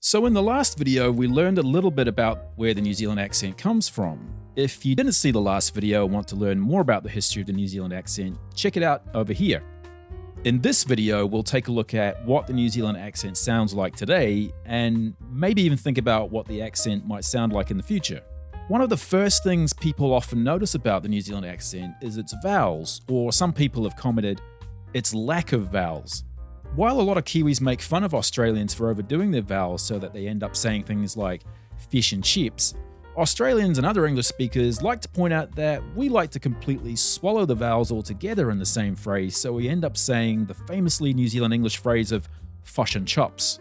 So in the last video, we learned a little bit about where the New Zealand accent comes from. If you didn't see the last video and want to learn more about the history of the New Zealand accent, check it out over here. In this video, we'll take a look at what the New Zealand accent sounds like today, and maybe even think about what the accent might sound like in the future. One of the first things people often notice about the New Zealand accent is its vowels, or some people have commented, its lack of vowels. While a lot of Kiwis make fun of Australians for overdoing their vowels so that they end up saying things like fish and chips, Australians and other English speakers like to point out that we like to completely swallow the vowels altogether in the same phrase, so we end up saying the famously New Zealand English phrase of fish and chops.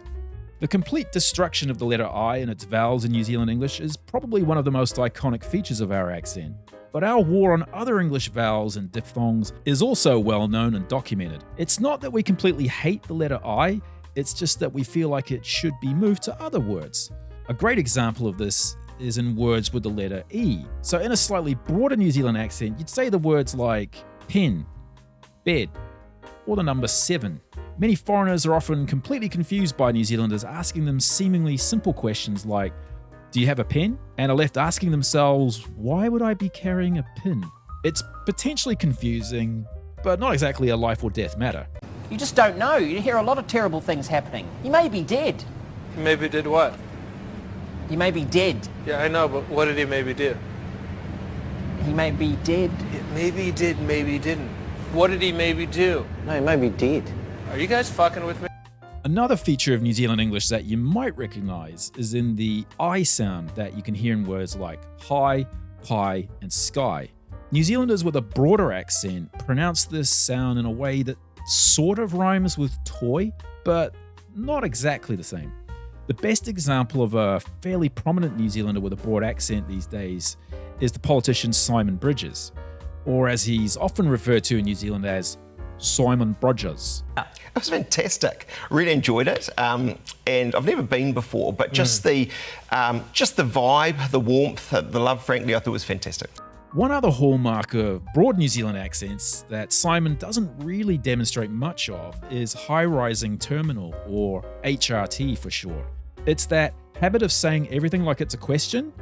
The complete destruction of the letter I and its vowels in New Zealand English is probably one of the most iconic features of our accent. But our war on other English vowels and diphthongs is also well known and documented. It's not that we completely hate the letter I, it's just that we feel like it should be moved to other words. A great example of this is in words with the letter E. So in a slightly broader New Zealand accent, you'd say the words like pen, bed, or the number 7. Many foreigners are often completely confused by New Zealanders asking them seemingly simple questions like, do you have a pen? And are left asking themselves, why would I be carrying a pin? It's potentially confusing, but not exactly a life or death matter. You just don't know. You hear a lot of terrible things happening. He may be dead. He maybe did what? He may be dead. Yeah, I know, but what did he maybe do? He may be dead. Yeah, maybe he did, maybe he didn't. What did he maybe do? No, he may be dead. Are you guys fucking with me? Another feature of New Zealand English that you might recognize is in the I sound that you can hear in words like hi, pie, and sky. New Zealanders with a broader accent pronounce this sound in a way that sort of rhymes with toy, but not exactly the same. The best example of a fairly prominent New Zealander with a broad accent these days is the politician Simon Bridges, or as he's often referred to in New Zealand as Simon Bridges. It was fantastic. Really enjoyed it, and I've never been before, but just the vibe, the warmth, the love. Frankly, I thought was fantastic. One other hallmark of broad New Zealand accents that Simon doesn't really demonstrate much of is high-rising terminal, or HRT for short. It's that habit of saying everything like it's a question,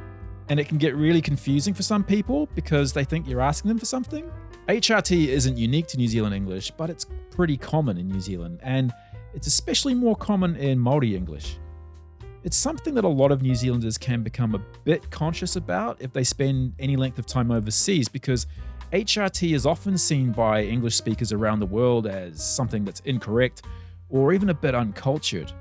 and it can get really confusing for some people because they think you're asking them for something. HRT isn't unique to New Zealand English, but it's pretty common in New Zealand, and it's especially more common in Māori English. It's something that a lot of New Zealanders can become a bit conscious about if they spend any length of time overseas, because HRT is often seen by English speakers around the world as something that's incorrect or even a bit uncultured.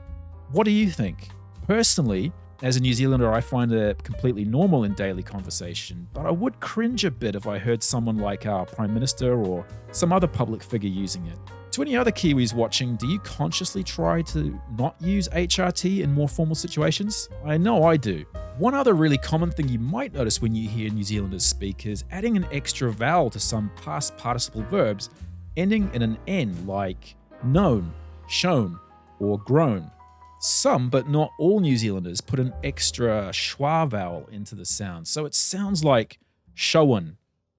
What do you think? Personally, as a New Zealander, I find it completely normal in daily conversation, but I would cringe a bit if I heard someone like our Prime Minister or some other public figure using it. To any other Kiwis watching, do you consciously try to not use HRT in more formal situations? I know I do. One other really common thing you might notice when you hear New Zealanders speak is adding an extra vowel to some past participle verbs ending in an N, like known, shown, or grown. Some, but not all New Zealanders put an extra schwa vowel into the sound, so it sounds like showen,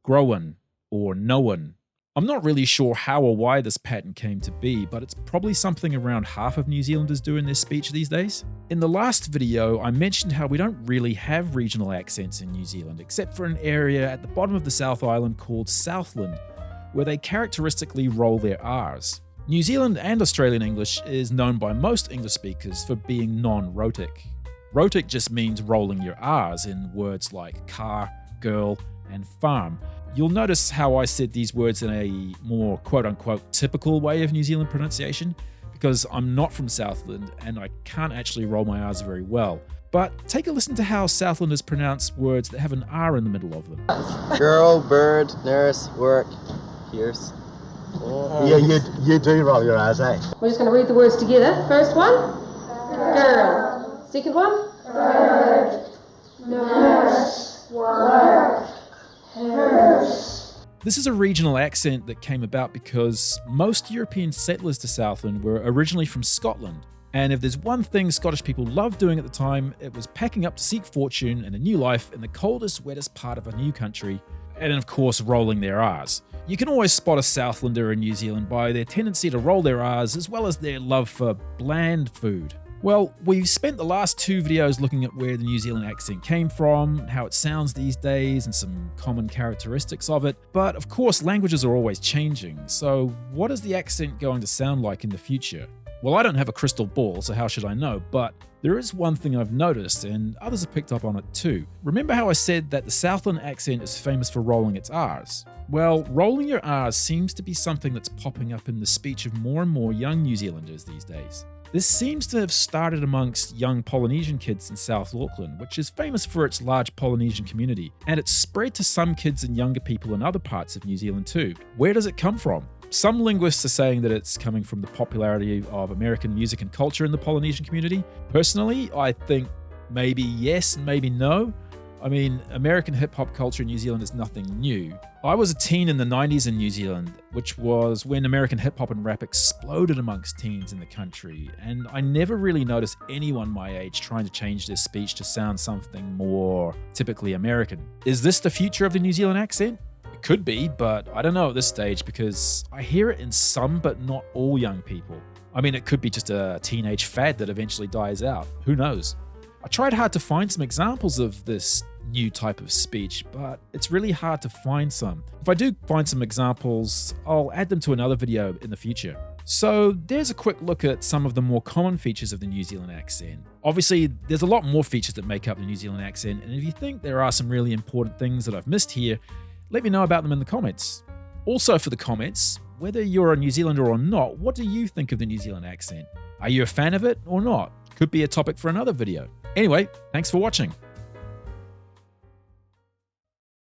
growen, or knowen. I'm not really sure how or why this pattern came to be, but it's probably something around half of New Zealanders do in their speech these days. In the last video, I mentioned how we don't really have regional accents in New Zealand, except for an area at the bottom of the South Island called Southland, where they characteristically roll their R's. New Zealand and Australian English is known by most English speakers for being non-rhotic. Rhotic just means rolling your R's in words like car, girl, and farm. You'll notice how I said these words in a more quote-unquote typical way of New Zealand pronunciation, because I'm not from Southland and I can't actually roll my R's very well. But take a listen to how Southlanders pronounce words that have an R in the middle of them. Girl, bird, nurse, work, pierce. Yeah, you do roll your R's, eh? We're just going to read the words together. First one, girl. Second one, bird, nurse, work, nurse. This is a regional accent that came about because most European settlers to Southland were originally from Scotland. And if there's one thing Scottish people loved doing at the time, it was packing up to seek fortune and a new life in the coldest, wettest part of a new country, and of course rolling their R's. You can always spot a Southlander in New Zealand by their tendency to roll their R's as well as their love for bland food. Well, we've spent the last 2 videos looking at where the New Zealand accent came from, how it sounds these days, and some common characteristics of it. But of course, languages are always changing, so what is the accent going to sound like in the future? Well, I don't have a crystal ball, so how should I know? But there is one thing I've noticed, and others have picked up on it too. Remember how I said that the Southland accent is famous for rolling its R's? Well, rolling your R's seems to be something that's popping up in the speech of more and more young New Zealanders these days. This seems to have started amongst young Polynesian kids in South Auckland, which is famous for its large Polynesian community, and it's spread to some kids and younger people in other parts of New Zealand too. Where does it come from? Some linguists are saying that it's coming from the popularity of American music and culture in the Polynesian community. Personally, I think maybe yes and maybe no. I mean, American hip-hop culture in New Zealand is nothing new. I was a teen in the 90s in New Zealand, which was when American hip-hop and rap exploded amongst teens in the country, and I never really noticed anyone my age trying to change their speech to sound something more typically American. Is this the future of the New Zealand accent? It could be, but I don't know at this stage because I hear it in some but not all young people. I mean, it could be just a teenage fad that eventually dies out. Who knows? I tried hard to find some examples of this new type of speech, but it's really hard to find some. If I do find some examples, I'll add them to another video in the future. So there's a quick look at some of the more common features of the New Zealand accent. Obviously, there's a lot more features that make up the New Zealand accent, and if you think there are some really important things that I've missed here, let me know about them in the comments. Also for the comments, whether you're a New Zealander or not, what do you think of the New Zealand accent? Are you a fan of it or not? Could be a topic for another video. Anyway, thanks for watching.